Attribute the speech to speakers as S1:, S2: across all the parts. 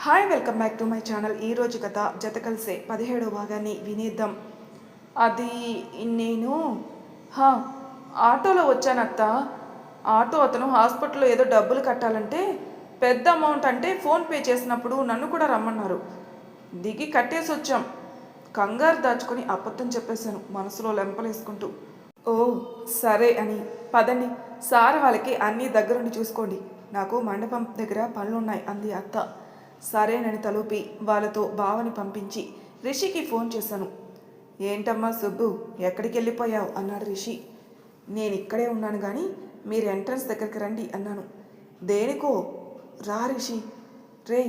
S1: Hi welcome back to my channel. ఈరోజు కథ జత కలిసే 17వ భాగాన్ని వినేద్దాం. అది నేను హా ఆటోలో వచ్చానత్త. ఆటో అతను హాస్పిటల్లో ఏదో డబ్బులు కట్టాలంటే పెద్ద అమౌంట్ అంటే ఫోన్పే చేసినప్పుడు నన్ను కూడా రమ్మన్నారు. దిగి కట్టేసి వచ్చాం. కంగారు దాచుకొని అబద్ధం చెప్పేశాను మనసులో లెంపలేసుకుంటూ. ఓ సరే అని పదండి, సార్ వాళ్ళకి అన్నీ దగ్గరుండి చూసుకోండి, నాకు మండపం దగ్గర పనులున్నాయి అంది అత్త. సరేనని తలూపి వాళ్ళతో బావని పంపించి రిషికి ఫోన్ చేశాను. ఏంటమ్మా సుబ్బు, ఎక్కడికి వెళ్ళిపోయావు అన్నాడు రిషి. నేను ఇక్కడే ఉన్నాను కానీ మీరు ఎంట్రన్స్ దగ్గరికి రండి అన్నాను. దేనికో? రా రిషి. రే,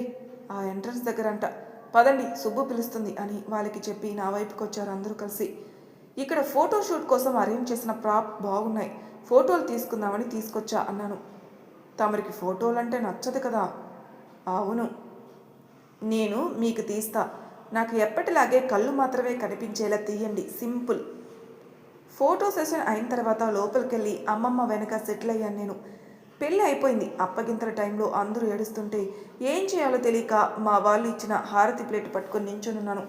S1: ఆ ఎంట్రన్స్ దగ్గర అంట, పదండి సుబ్బు పిలుస్తుంది అని వాళ్ళకి చెప్పి నా వైపుకి వచ్చారు అందరూ కలిసి. ఇక్కడ ఫోటోషూట్ కోసం అరేంజ్ చేసిన ప్రాప్ బాగున్నాయి, ఫోటోలు తీసుకుందామని తీసుకొచ్చా అన్నాను. తమరికి ఫోటోలు అంటే నచ్చదు కదా? అవును, నేను మీకు తీస్తా, నాకు ఎప్పటిలాగే కళ్ళు మాత్రమే కనిపించేలా తీయండి, సింపుల్. ఫోటో సెషన్ అయిన తర్వాత లోపలికెళ్ళి అమ్మమ్మ వెనక సెటిల్ అయ్యాను నేను. పెళ్ళి అయిపోయింది. అప్పగింతల టైంలో అందరూ ఏడుస్తుంటే ఏం చేయాలో తెలియక మా వాళ్ళు ఇచ్చిన హారతి ప్లేట్ పట్టుకొని నించునున్నాను.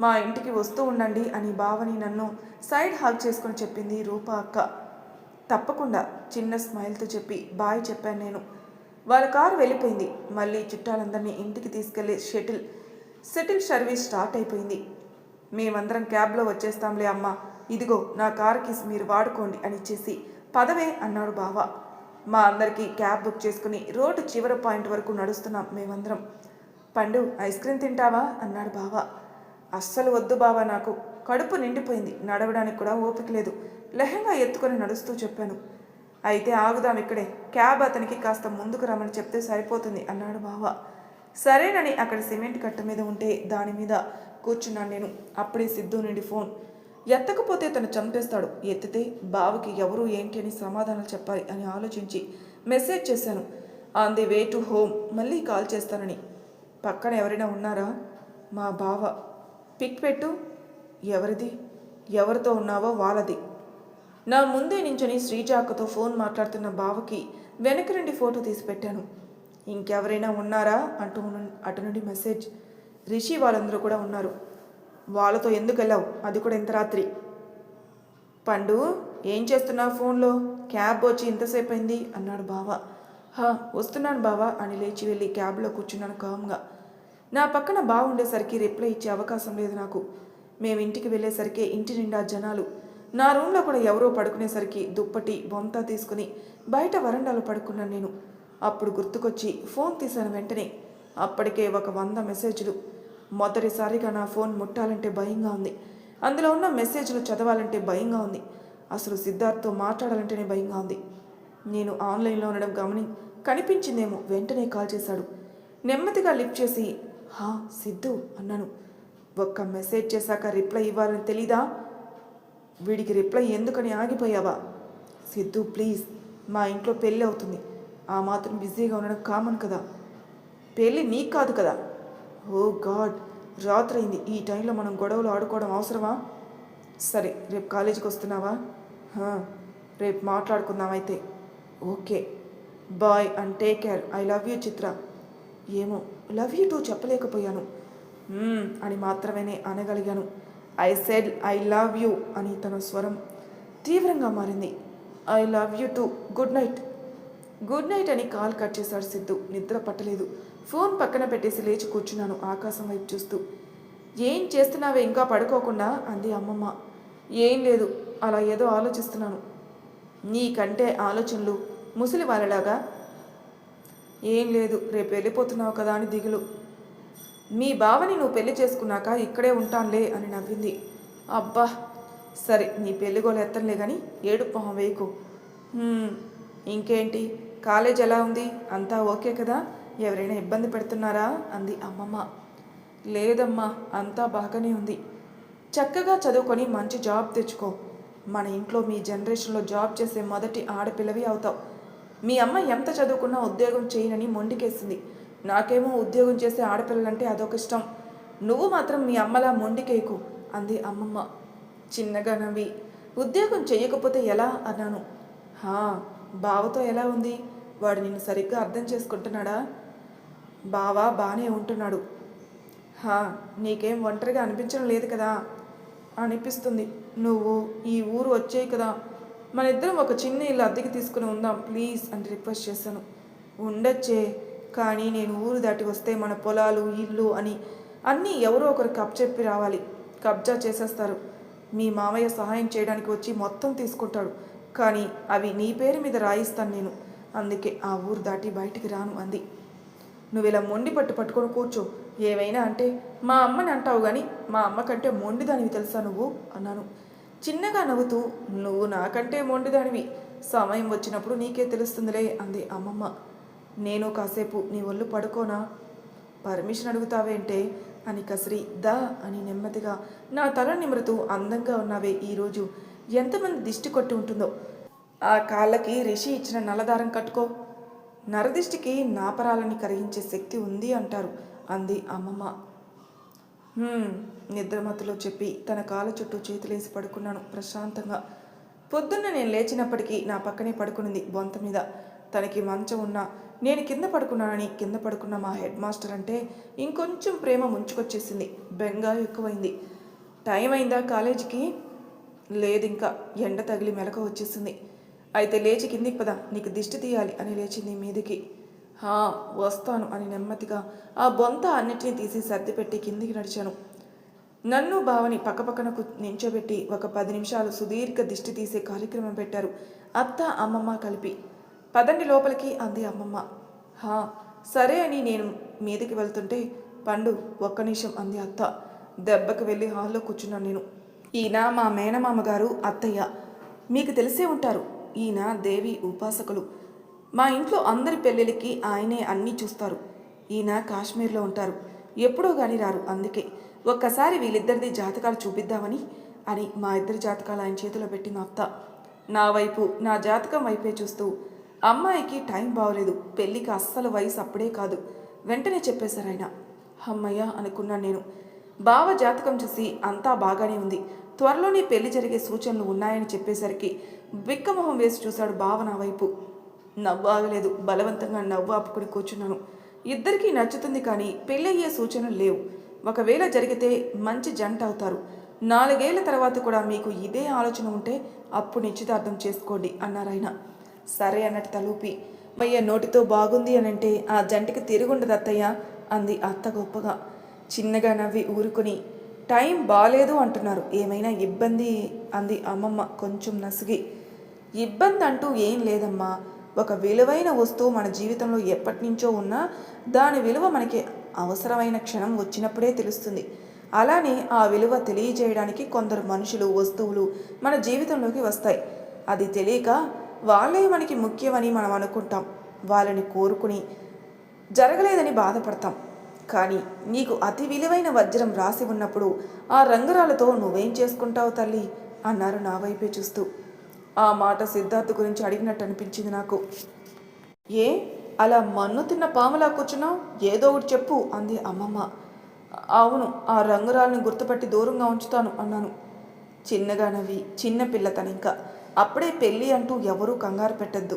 S1: మా ఇంటికి వస్తూ ఉండండి అని బావని నన్ను సైడ్ హాగ్ చేసుకొని చెప్పింది రూపా అక్క. తప్పకుండా చిన్న స్మైల్తో చెప్పి బాయ్ చెప్పాను నేను. వాళ్ళ కారు వెళ్ళిపోయింది. మళ్ళీ చుట్టాలందరినీ ఇంటికి తీసుకెళ్లి సెటిల్ సర్వీస్ స్టార్ట్ అయిపోయింది. మేమందరం క్యాబ్లో వచ్చేస్తాంలే అమ్మా, ఇదిగో నా కార్ కీస్ మీరు వాడుకోండి అని ఇచ్చేసి పదవే అన్నాడు బావ. మా అందరికీ క్యాబ్ బుక్ చేసుకుని రోడ్డు చివరి పాయింట్ వరకు నడుస్తున్నాం మేమందరం. పండు, ఐస్ క్రీమ్ తింటావా అన్నాడు బావ. అస్సలు వద్దు బావ, నాకు కడుపు నిండిపోయింది, నడవడానికి కూడా ఓపిక లేదు, లెహంగా ఎత్తుకొని నడుస్తూ చెప్పాను. అయితే ఆగుదాం ఇక్కడే, క్యాబ్ అతనికి కాస్త ముందుకు రమ్మని చెప్తే సరిపోతుంది అన్నాడు బావ. సరేనని అక్కడ సిమెంట్ కట్ట మీద ఉంటే దాని మీద కూర్చున్నాను నేను. అప్పుడే సిద్ధు నుండి ఫోన్. ఎత్తకపోతే తను చంపేస్తాడు, ఎత్తితే బావకి ఎవరు ఏంటి అని సమాధానాలు చెప్పాలి అని ఆలోచించి మెసేజ్ చేశాను. On the way to home, మళ్ళీ కాల్ చేస్తానని. పక్కన ఎవరైనా ఉన్నారా? మా బావ. పిక్ పెట్టు. ఎవరిది? ఎవరితో ఉన్నావో వాళ్ళది. నా ముందే నించొని శ్రీజాక్కతో ఫోన్ మాట్లాడుతున్న బావకి వెనక నుండి ఫోటో తీసి పెట్టాను. ఇంకెవరైనా ఉన్నారా అంటూ అటు నుండి మెసేజ్. రిషి వాళ్ళందరూ కూడా ఉన్నారు. వాళ్ళతో ఎందుకు వెళ్ళావు, అది కూడా ఇంత రాత్రి? పండు, ఏం చేస్తున్నావు ఫోన్లో? క్యాబ్ వచ్చి ఇంతసేపు అయింది అన్నాడు బావ. వస్తున్నాను బావా అని లేచి వెళ్ళి క్యాబ్లో కూర్చున్నాను కామ్గా. నా పక్కన బాగుండేసరికి రిప్లై ఇచ్చే అవకాశం లేదు నాకు. మేము ఇంటికి వెళ్ళేసరికి ఇంటి నిండా జనాలు. నా రూమ్లో కూడా ఎవరో పడుకునేసరికి దుప్పటి బొంతా తీసుకుని బయట వరండాలో పడుకున్నాను నేను. అప్పుడు గుర్తుకొచ్చి ఫోన్ తీశాను వెంటనే. అప్పటికే 100 మెసేజ్లు. మొదటిసారిగా నా ఫోన్ ముట్టాలంటే భయంగా ఉంది. అందులో ఉన్న మెసేజ్లు చదవాలంటే భయంగా ఉంది. అసలు సిద్ధార్థ్తో మాట్లాడాలంటేనే భయంగా ఉంది. నేను ఆన్లైన్లో ఉండడం కనిపించిందేమో, వెంటనే కాల్ చేశాడు. నెమ్మదిగా లిఫ్ట్ చేసి సిద్ధు అన్నాను. ఒక్క మెసేజ్ చేశాక రిప్లై ఇవ్వాలని తెలీదా? వీడికి రిప్లై ఎందుకని ఆగిపోయావా? సిద్ధు ప్లీజ్, మా ఇంట్లో పెళ్ళి అవుతుంది, ఆ మాత్రం బిజీగా ఉండడం కామన్ కదా. పెళ్ళి నీకు కాదు కదా. ఓ గాడ్, రాత్రి అయింది, ఈ టైంలో మనం గొడవలు ఆడుకోవడం అవసరమా? సరే, రేపు కాలేజీకి వస్తున్నావా? రేపు మాట్లాడుకుందామైతే. Okay bye and take care. I love you Chitra. ఏమో, లవ్ యూ టూ చెప్పలేకపోయాను అని మాత్రమే అనగలిగాను. I said I love you అని తన స్వరం తీవ్రంగా మారింది. I love you too, good night. Good night అని కాల్ కట్ చేశాడు సిద్ధు. నిద్ర పట్టలేదు. ఫోన్ పక్కన పెట్టేసి లేచి కూర్చున్నాను ఆకాశం వైపు చూస్తూ. ఏం చేస్తున్నావే ఇంకా పడుకోకుండా అంది అమ్మమ్మ. ఏం లేదు, అలా ఏదో ఆలోచిస్తున్నాను. నీకంటే ఆలోచనలు ముసలి వాళ్ళలాగా. ఏం లేదు, రేపు వెళ్ళిపోతున్నావు కదా అని దిగులు. మీ బావని నువ్వు పెళ్లి చేసుకున్నాక ఇక్కడే ఉంటానులే అని నవ్వింది. అబ్బా సరే, నీ పెళ్ళిగోలు ఎత్తనులే కానీ ఏడుపు మొహం వేయకు. ఇంకేంటి, కాలేజ్ ఎలా ఉంది? అంతా ఓకే కదా? ఎవరైనా ఇబ్బంది పెడుతున్నారా అంది అమ్మమ్మ. లేదమ్మా, అంతా బాగానే ఉంది. చక్కగా చదువుకొని మంచి జాబ్ తెచ్చుకో. మన ఇంట్లో మీ జనరేషన్లో జాబ్ చేసే మొదటి ఆడపిల్లవి అవుతావు. మీ అమ్మ ఎంత చదువుకున్నా ఉద్యోగం చేయనని మొండికేసింది. నాకేమో ఉద్యోగం చేసే ఆడపిల్లలంటే అదొక ఇష్టం. నువ్వు మాత్రం మీ అమ్మలా మొండికేకు అంది అమ్మమ్మ. చిన్నగా నవ్వి ఉద్యోగం చెయ్యకపోతే ఎలా అన్నాను. బావతో ఎలా ఉంది? వాడు నిన్ను సరిగ్గా అర్థం చేసుకుంటున్నాడా? బావా బాగానే ఉంటున్నాడు. హా, నీకేం ఒంటరిగా అనిపించడం లేదు కదా? అనిపిస్తుంది. నువ్వు ఈ ఊరు వచ్చేయి కదా, మన ఇద్దరం ఒక చిన్న ఇల్లు అద్దెకి తీసుకుని ఉందాం ప్లీజ్ అని రిక్వెస్ట్ చేశాను. ఉండొచ్చే, కానీ నేను ఊరు దాటి వస్తే మన పొలాలు ఇల్లు అని అన్నీ ఎవరో ఒకరు చెప్పి రావాలి. కబ్జా చేసేస్తారు. మీ మామయ్య సహాయం చేయడానికి వచ్చి మొత్తం తీసుకుంటాడు, కానీ అవి నీ పేరు మీద రాయిస్తాను నేను. అందుకే ఆ ఊరు దాటి బయటికి రాను అంది. నువ్వు ఇలా మొండి పట్టుకొని కూర్చో, ఏవైనా అంటే మా అమ్మని అంటావు కానీ మా అమ్మ కంటే మొండిదానివి తెలుసా నువ్వు అన్నాను. చిన్నగా నవ్వుతూ, నువ్వు నాకంటే మొండిదానివి, సమయం వచ్చినప్పుడు నీకే తెలుస్తుందిలే అంది అమ్మమ్మ. నేను కాసేపు నీ ఒళ్ళు పడుకోనా? పర్మిషన్ అడుగుతావేంటే అని కసిరి దా అని నెమ్మదిగా నా తల నిమురుతూ, అందంగా ఉన్నావే, ఈరోజు ఎంతమంది దిష్టి కొట్టి ఉంటుందో. ఆ కాళ్ళకి రిషి ఇచ్చిన నల్లదారం కట్టుకో, నరదిష్టికి నాపరాలని కరిగించే శక్తి ఉంది అంటారు అంది అమ్మమ్మ. నిద్రమత్తులో చెప్పి తన కాళ్ళ చుట్టూ చేతులేసి పడుకున్నాను ప్రశాంతంగా. పొద్దున్న నేను లేచినప్పటికీ నా పక్కనే పడుకునింది బొంత మీద. తనకి మంచం ఉన్నా నేను కింద పడుకున్నానని కింద పడుకున్న మా హెడ్ మాస్టర్ అంటే ఇంకొంచెం ప్రేమ ముంచుకొచ్చేసింది. బెంగ ఎక్కువైంది. టైం అయిందా కాలేజీకి? లేదు ఇంకా, ఎండ తగిలి మెలక వచ్చేసింది. అయితే లేచి కిందికి పద, నీకు దిష్టి తీయాలి అని లేచింది మీదికి. వస్తాను అని నెమ్మదిగా ఆ బొంత అన్నిటినీ తీసి సర్దిపెట్టి కిందికి నడిచాను. నన్ను బావని పక్కపక్కనకు నించోబెట్టి ఒక 10 నిమిషాలు సుదీర్ఘ దిష్టి తీసే కార్యక్రమం పెట్టారు అత్త అమ్మమ్మ కలిపి. పదండి లోపలికి అంది అమ్మమ్మ. సరే అని నేను మీదికి వెళ్తుంటే, పండు ఒక్క నిమిషం అంది అత్త. దెబ్బకి వెళ్ళి హాల్లో కూర్చున్నాను నేను. ఈయన మా మేనమామ గారు అత్తయ్య, మీకు తెలిసే ఉంటారు. ఈయన దేవి ఉపాసకులు. మా ఇంట్లో అందరి పెళ్ళిళ్ళకి ఆయనే అన్నీ చూస్తారు. ఈయన కాశ్మీర్లో ఉంటారు, ఎప్పుడో కానీ రారు. అందుకే ఒక్కసారి వీళ్ళిద్దరిది జాతకాలు చూపిద్దామని అని మా ఇద్దరి జాతకాలు ఆయన చేతిలో పెట్టిన అత్త నా వైపు, నా జాతకం వైపే చూస్తూ, అమ్మాయికి టైం బాగోలేదు, పెళ్ళికి అస్సలు వయసు అప్పుడే కాదు, వెంటనే చెప్పేశారు ఆయన. అమ్మయ్య అనుకున్నాను నేను. బావ జాతకం చూసి అంతా బాగానే ఉంది, త్వరలోనే పెళ్లి జరిగే సూచనలు ఉన్నాయని చెప్పేసరికి బిక్కమొహం వేసి చూశాడు బావ నా వైపు. నవ్వు ఆగలేదు. బలవంతంగా నవ్వు ఆపుకుని కూర్చున్నాను. ఇద్దరికీ నచ్చుతుంది, కానీ పెళ్ళయ్యే సూచనలు లేవు. ఒకవేళ జరిగితే మంచి జంట అవుతారు. 4 ఏళ్ల తర్వాత కూడా మీకు ఇదే ఆలోచన ఉంటే అప్పుడు నిశ్చితార్థం చేసుకోండి అన్నారాయన. సరే అన్నట్టు తలూపి, అయ్య నోటితో బాగుంది అనంటే ఆ జంటకి తిరుగుండదు అత్తయ్య అంది అత్త గొప్పగా. చిన్నగా నవ్వి ఊరుకుని, టైం బాలేదు అంటున్నారు, ఏమైనా ఇబ్బంది అంది అమ్మమ్మ కొంచెం నసిగి. ఇబ్బంది అంటూ ఏం లేదమ్మా, ఒక విలువైన వస్తువు మన జీవితంలో ఎప్పటి నుంచో ఉన్నా దాని విలువ మనకి అవసరమైన క్షణం వచ్చినప్పుడే తెలుస్తుంది. అలానే ఆ విలువ తెలియజేయడానికి కొందరు మనుషులు, వస్తువులు మన జీవితంలోకి వస్తాయి. అది తెలియక వాళ్ళే మనకి ముఖ్యమని మనం అనుకుంటాం, వాళ్ళని కోరుకుని జరగలేదని బాధపడతాం. కానీ నీకు అతి విలువైన వజ్రం రాసి ఉన్నప్పుడు ఆ రంగురాలతో నువ్వేం చేసుకుంటావు తల్లి అన్నారు నా వైపే చూస్తూ. ఆ మాట సిద్ధార్థ్ గురించి అడిగినట్టు అనిపించింది నాకు. ఏ అలా మన్ను తిన్న పాములా కూర్చున్నావు, ఏదో ఒకటి చెప్పు అంది అమ్మమ్మ. అవును, ఆ రంగురాలను గుర్తుపట్టి దూరంగా ఉంచుతాను అన్నాను చిన్నగా నవ్వి. చిన్నపిల్ల తనింకా, అప్పుడే పెళ్ళి అంటూ ఎవరూ కంగారు పెట్టద్దు.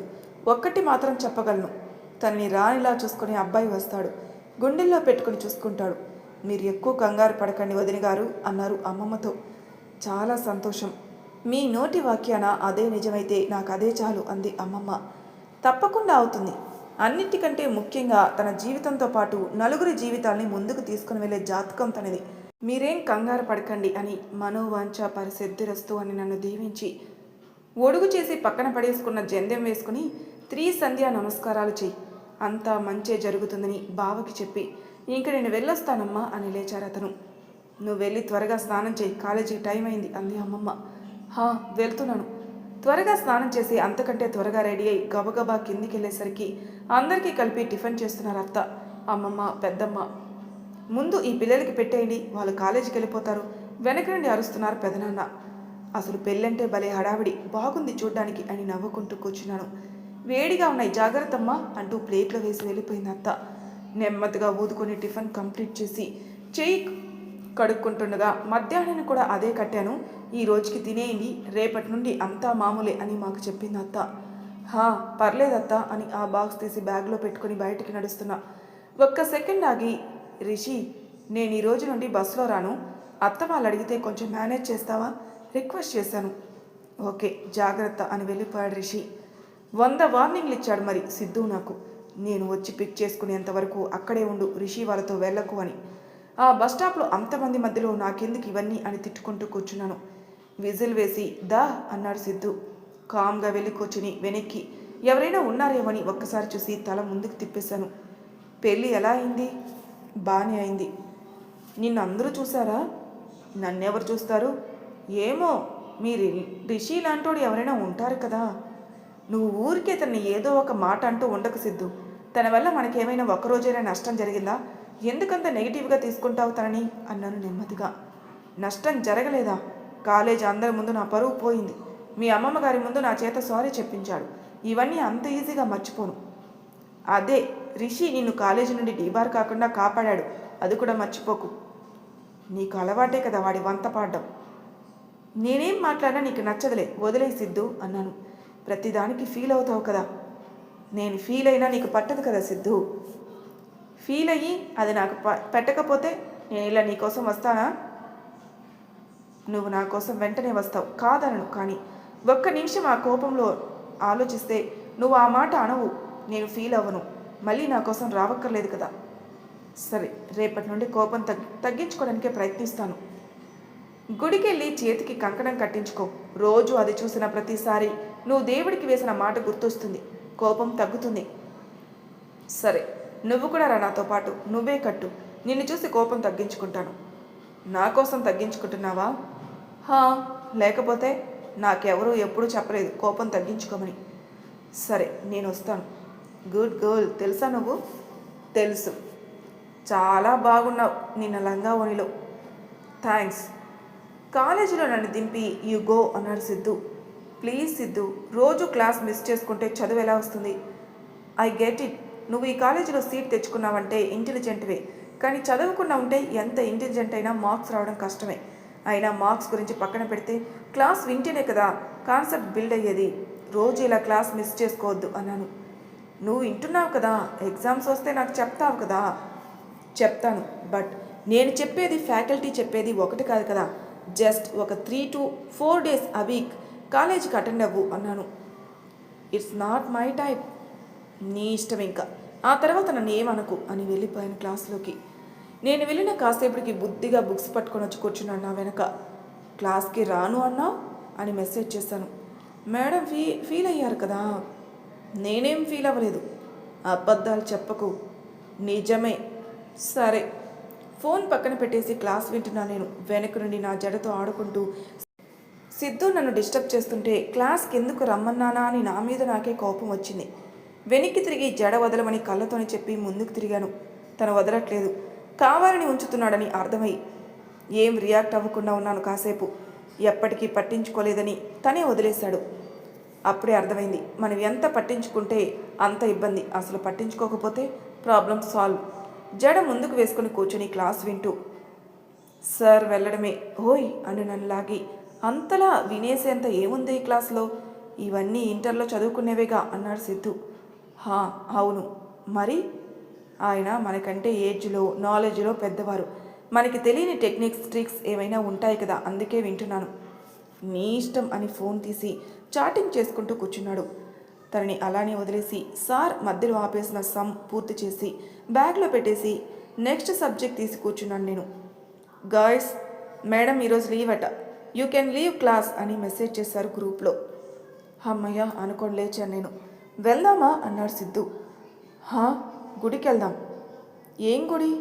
S1: ఒక్కటి మాత్రం చెప్పగలను, తనని రానిలా చూసుకునే అబ్బాయి వస్తాడు, గుండెల్లో పెట్టుకుని చూసుకుంటాడు. మీరు ఎక్కువ కంగారు పడకండి వదిన గారు అన్నారు అమ్మమ్మతో. చాలా సంతోషం, మీ నోటి వాక్యాన అదే నిజమైతే నాకు అదే చాలు అంది అమ్మమ్మ. తప్పకుండా అవుతుంది. అన్నిటికంటే ముఖ్యంగా తన జీవితంతో పాటు నలుగురి జీవితాల్ని ముందుకు తీసుకుని వెళ్ళే జాతకం తనది. మీరేం కంగారు పడకండి అని మనోవాంఛ పరిసిద్ధిరస్తు అని నన్ను దీవించి ఒడుగు చేసి పక్కన పడేసుకున్న జందెం వేసుకుని 3 సంధ్యా నమస్కారాలు చెయ్యి, అంతా మంచే జరుగుతుందని బావకి చెప్పి, ఇంక నేను వెళ్ళొస్తానమ్మా అని లేచారు అతను. నువ్వు వెళ్ళి త్వరగా స్నానం చేయి, కాలేజీకి టైం అయింది అంది అమ్మమ్మ. వెళ్తున్నాను. త్వరగా స్నానం చేసి అంతకంటే త్వరగా రెడీ అయి గబగబా కిందికి వెళ్ళేసరికి అందరికీ కలిపి టిఫిన్ చేస్తున్నారు అత్త, అమ్మమ్మ, పెద్దమ్మ. ముందు ఈ పిల్లలకి పెట్టేయండి, వాళ్ళు కాలేజీకి వెళ్ళిపోతారు, వెనక నుండి అరుస్తున్నారు పెదనాన్న. అసలు పెళ్ళంటే భలే హడావిడి, బాగుంది చూడ్డానికి అని నవ్వుకుంటూ కూర్చున్నాను. వేడిగా ఉన్నాయి జాగ్రత్తమ్మా అంటూ ప్లేట్లో వేసి వెళ్ళిపోయింది అత్త. నెమ్మదిగా ఊదుకొని టిఫిన్ కంప్లీట్ చేసి చెయ్యి కడుక్కుంటుండగా, మధ్యాహ్నం కూడా అదే కట్టాను, ఈ రోజుకి తినేయండి, రేపటి నుండి అంతా మామూలే అని మాకు చెప్పింది అత్త. పర్లేదత్తా అని ఆ బాక్స్ తీసి బ్యాగ్లో పెట్టుకుని బయటికి నడుస్తున్నా. ఒక్క సెకండ్ ఆగి, రిషి, నేను ఈ రోజు నుండి బస్సులో రాను, అత్త వాళ్ళు అడిగితే కొంచెం మేనేజ్ చేస్తావా, రిక్వెస్ట్ చేశాను. ఓకే, జాగ్రత్త అని వెళ్ళిపోయాడు రిషి. 100 వార్నింగ్లు ఇచ్చాడు మరి సిద్ధు నాకు. నేను వచ్చి పిక్ చేసుకునేంతవరకు అక్కడే ఉండు, రిషి వాళ్ళతో వెళ్ళకు అని. ఆ బస్టాప్లో అంతమంది మధ్యలో నాకెందుకు ఇవన్నీ అని తిట్టుకుంటూ కూర్చున్నాను. విజిల్ వేసి దా అన్నాడు సిద్ధు. కామ్గా వెళ్ళి కూర్చుని వెనక్కి ఎవరైనా ఉన్నారేమని ఒక్కసారి చూసి తల ముందుకు తిప్పేశాను. పెళ్ళి ఎలా అయింది? బాగానే అయింది. నిన్ను అందరూ చూసారా? నన్నెవరు చూస్తారు? ఏమో, మీరు రిషి లాంటోడు ఎవరైనా ఉంటారు కదా. నువ్వు ఊరికే తనని ఏదో ఒక మాట అంటూ ఉండకు సిద్ధు. తన వల్ల మనకేమైనా ఒక్కరోజైనా నష్టం జరిగిందా? ఎందుకంత నెగిటివ్గా తీసుకుంటావు తనని అన్నాను నెమ్మదిగా. నష్టం జరగలేదా? కాలేజీ అందరి ముందు నా పరువు పోయింది. మీ అమ్మమ్మ గారి ముందు నా చేత సారీ చెప్పించాడు. ఇవన్నీ అంత ఈజీగా మర్చిపోను. అదే రిషి నిన్ను కాలేజీ నుండి డీబార్ కాకుండా కాపాడాడు, అది కూడా మర్చిపోకు. నీకు అలవాటే కదా వాడి వంత పాడడం. నేనేం మాట్లాడినా నీకు నచ్చదులే, వదిలే సిద్ధు అన్నాను. ప్రతిదానికి ఫీల్ అవుతావు కదా. నేను ఫీల్ అయినా నీకు పట్టదు కదా సిద్ధు. ఫీల్ అయ్యి అది నాకు పెట్టకపోతే నేను ఇలా నీకోసం వస్తానా? నువ్వు నా కోసం వెంటనే వస్తావు కాదనను, కానీ ఒక్క నిమిషం ఆ కోపంలో ఆలోచిస్తే నువ్వు ఆ మాట అనవు, నేను ఫీల్ అవ్వను. మళ్ళీ నా కోసం రావక్కర్లేదు కదా. సరే, రేపటి నుండి కోపం తగ్గించుకోవడానికే ప్రయత్నిస్తాను. గుడికెళ్ళి చేతికి కంకణం కట్టించుకో. రోజు అది చూసిన ప్రతిసారి నువ్వు దేవుడికి వేసిన మాట గుర్తొస్తుంది, కోపం తగ్గుతుంది. సరే, నువ్వు కూడా రా నాతో పాటు, నువ్వే కట్టు. నిన్ను చూసి కోపం తగ్గించుకుంటాను. నా కోసం తగ్గించుకుంటున్నావా? లేకపోతే నాకెవరూ ఎప్పుడూ చెప్పలేదు కోపం తగ్గించుకోమని. సరే, నేను వస్తాను. గుడ్ గర్ల్, తెలుసా నువ్వు? తెలుసు. చాలా బాగున్నావు నిన్న లంగా ఓణిలో. థ్యాంక్స్. కాలేజీలో నన్ను దింపి యు గో అన్నాడు సిద్ధు. ప్లీజ్ సిద్ధు, రోజు క్లాస్ మిస్ చేసుకుంటే చదువు ఎలా వస్తుంది? I get it. నువ్వు ఈ కాలేజీలో సీట్ తెచ్చుకున్నావంటే ఇంటెలిజెంట్వే, కానీ చదువుకున్నా ఉంటే ఎంత ఇంటెలిజెంట్ అయినా మార్క్స్ రావడం కష్టమే. అయినా మార్క్స్ గురించి పక్కన పెడితే క్లాస్ వింటేనే కదా కాన్సెప్ట్ బిల్డ్ అయ్యేది. రోజు ఇలా క్లాస్ మిస్ చేసుకోవద్దు అన్నాను. నువ్వు వింటున్నావు కదా, ఎగ్జామ్స్ వస్తే నాకు చెప్తావు కదా. చెప్తాను, బట్ నేను చెప్పేది ఫ్యాకల్టీ చెప్పేది ఒకటి కాదు కదా. జస్ట్ ఒక 3 to 4 days a వీక్ కాలేజీకి అటెండ్ అవ్వు అన్నాను. It's not my type. నీ ఇష్టం ఇంకా. ఆ తర్వాత నన్ను ఏమనకు అని వెళ్ళిపోయాను క్లాస్లోకి. నేను వెళ్ళిన కాసేపటికి బుద్ధిగా బుక్స్ పట్టుకొని వచ్చి కూర్చున్నాను నా వెనక. క్లాస్కి రాను అన్నావు అని మెసేజ్ చేశాను. మేడం ఫీల్ అయ్యారు కదా. నేనేం ఫీల్ అవ్వలేదు. అబద్ధాలు చెప్పకు, నిజమే. సరే. ఫోన్ పక్కన పెట్టేసి క్లాస్ వింటున్నా నేను. వెనక నుండి నా జడతో ఆడుకుంటూ సిద్ధు నన్ను డిస్టర్బ్ చేస్తుంటే క్లాస్కి ఎందుకు రమ్మన్నానా అని నా మీద నాకే కోపం వచ్చింది. వెనక్కి తిరిగి జడ వదలమని కళ్ళతోని చెప్పి ముందుకు తిరిగాను. తను వదలట్లేదు, కావాలని ఉంచుతున్నాడని అర్థమై ఏం రియాక్ట్ అవ్వకుండా ఉన్నాను కాసేపు. ఎప్పటికీ పట్టించుకోలేదని తనే వదిలేశాడు. అప్పుడే అర్థమైంది, మనం ఎంత పట్టించుకుంటే అంత ఇబ్బంది, అసలు పట్టించుకోకపోతే ప్రాబ్లం సాల్వ్. జడ ముందుకు వేసుకుని కూర్చొని క్లాస్ వింటూ సార్ వెళ్ళడమే ఓయ్ అని నన్ను లాగి, అంతలా వినేసేంత ఏముంది ఈ క్లాస్లో, ఇవన్నీ ఇంటర్లో చదువుకునేవేగా అన్నాడు సిద్ధు. అవును మరి. ఆయన మనకంటే ఏజ్లో నాలెడ్జ్లో పెద్దవారు. మనకి తెలియని టెక్నిక్స్ ట్రిక్స్ ఏమైనా ఉంటాయి కదా, అందుకే వింటున్నాను. నీ ఇష్టం అని ఫోన్ తీసి చాటింగ్ చేసుకుంటూ కూర్చున్నాడు. తనని అలానే వదిలేసి సార్ మధ్యలో ఆపేసిన సమ్ పూర్తి చేసి బ్యాగ్లో పెట్టేసి నెక్స్ట్ సబ్జెక్ట్ తీసి కూర్చున్నాను నేను. గాయ్స్, మేడం ఈరోజు లీవ్ అట, యూ కెన్ లీవ్ క్లాస్ అని మెసేజ్ చేశారు గ్రూప్లో. అమ్మయ్య అనుకోని లేచాను నేను. వెళ్దామా అన్నాడు సిద్ధు. గుడికి వెళ్దాం. ఏం గుడి?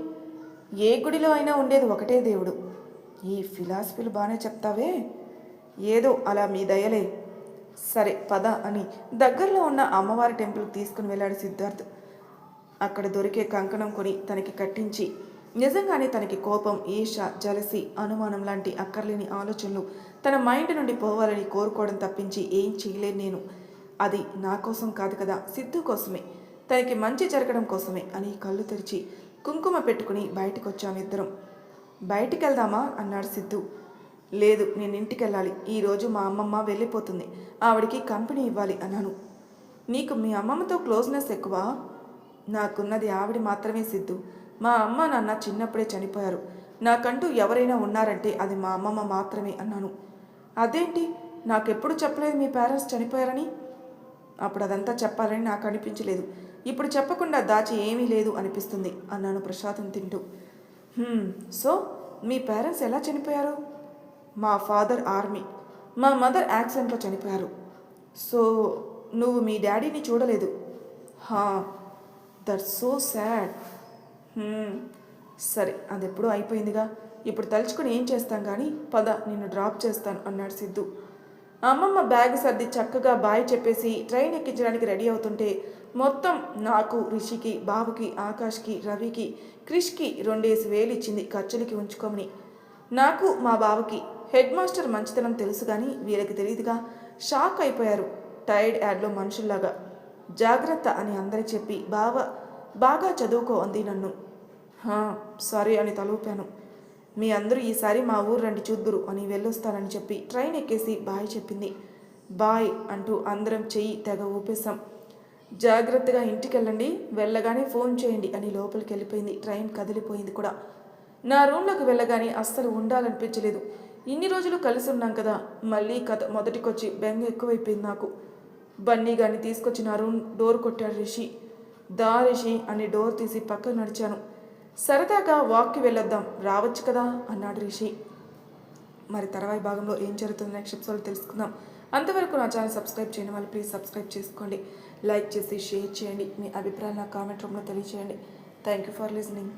S1: ఏ గుడిలో అయినా ఉండేది ఒకటే దేవుడు. ఈ ఫిలాసఫీలు బాగానే చెప్తావే. ఏదో అలా మీ దయలే. సరే పద అని దగ్గరలో ఉన్న అమ్మవారి టెంపుల్కి తీసుకుని వెళ్ళాడు సిద్ధార్థ్. అక్కడ దొరికే కంకణం కొని తనకి కట్టించి, నిజంగానే తనకి కోపం, ఈర్ష, జలసి, అనుమానం లాంటి అక్కర్లేని ఆలోచనలు తన మైండ్ నుండి పోవాలని కోరుకోవడం తప్పించి ఏం చేయలేను నేను. అది నా కోసం కాదు కదా, సిద్ధు కోసమే, తనకి మంచి జరగడం కోసమే అని కళ్ళు తెరిచి కుంకుమ పెట్టుకుని బయటకు వచ్చామిద్దరం. బయటికి వెళ్దామా అన్నాడు సిద్ధు. లేదు, నేను ఇంటికి వెళ్ళాలి. ఈరోజు మా అమ్మమ్మ వెళ్ళిపోతుంది, ఆవిడికి కంపెనీ ఇవ్వాలి అన్నాను. నీకు మీ అమ్మమ్మతో క్లోజ్నెస్ ఎక్కువ? నాకున్నది ఆవిడ మాత్రమే సిద్ధు. మా అమ్మ నాన్న చిన్నప్పుడే చనిపోయారు. నాకంటూ ఎవరైనా ఉన్నారంటే అది మా అమ్మమ్మ మాత్రమే అన్నాను. అదేంటి, నాకెప్పుడు చెప్పలేదు మీ పేరెంట్స్ చనిపోయారని? అప్పుడు అదంతా చెప్పాలని నాకు అనిపించలేదు. ఇప్పుడు చెప్పకుండా దాచి ఏమీ లేదు అనిపిస్తుంది అన్నాను ప్రసాదం తింటూ. సో మీ పేరెంట్స్ ఎలా చనిపోయారు? మా ఫాదర్ ఆర్మీ, మా మదర్ యాక్సిడెంట్లో చనిపోయారు. సో నువ్వు మీ డాడీని చూడలేదు? హా, దట్స్ సో సాడ్. సరే, అది ఎప్పుడూ అయిపోయిందిగా. ఇప్పుడు తలుచుకుని ఏం చేస్తాం కానీ పద, నిన్ను డ్రాప్ చేస్తాను అన్నాడు సిద్ధు. అమ్మమ్మ బ్యాగ్ సర్ది చక్కగా బాయ్ చెప్పేసి ట్రైన్ ఎక్కించడానికి రెడీ అవుతుంటే మొత్తం నాకు, రిషికి, బాబుకి, ఆకాష్కి, రవికి, క్రిష్కి 2 వేలు ఇచ్చింది ఖర్చులకి ఉంచుకోమని. నాకు మా బావకి హెడ్ మాస్టర్ మంచితనం తెలుసు కానీ వీళ్ళకి తెలియదుగా. షాక్ అయిపోయారు టైర్డ్ యాడ్లో మనుషుల్లాగా. జాగ్రత్త అని అందరికి చెప్పి బాగా చదువుకో అంది నన్ను. సారీ అని తలూపాను. మీ అందరూ ఈసారి మా ఊరు రండి చూద్దురు అని వెళ్ళొస్తానని చెప్పి ట్రైన్ ఎక్కేసి బాయ్ చెప్పింది. బాయ్ అంటూ అందరం చెయ్యి తెగ ఊపేశాం. జాగ్రత్తగా ఇంటికి వెళ్ళండి, వెళ్ళగానే ఫోన్ చేయండి అని లోపలికి వెళ్ళిపోయింది. ట్రైన్ కదిలిపోయింది కూడా. నా రూమ్లోకి వెళ్ళగానే అస్సలు ఉండాలనిపించలేదు. ఇన్ని రోజులు కలిసి ఉన్నాం కదా, మళ్ళీ కథ మొదటికొచ్చి బెంగ ఎక్కువైపోయింది నాకు. బన్నీ గారిని తీసుకొచ్చి నా రూమ్ డోర్ కొట్టాడు రిషి. రిషి అని డోర్ తీసి పక్కకు నడిచాను. సరదాగా వాక్కి వెళ్ళొద్దాం, రావచ్చు కదా అన్నాడు రిషి. మరి తర్వాయి భాగంలో ఏం జరుగుతుంది నెక్స్ట్ ఎపిసోడ్ తెలుసుకుందాం. అంతవరకు నా ఛానల్ సబ్స్క్రైబ్ చేయని వాళ్ళు ప్లీజ్ సబ్స్క్రైబ్ చేసుకోండి. లైక్ చేసి షేర్ చేయండి. మీ అభిప్రాయాలు నా కామెంట్ రూమ్లో తెలియచేయండి. Thank you for listening.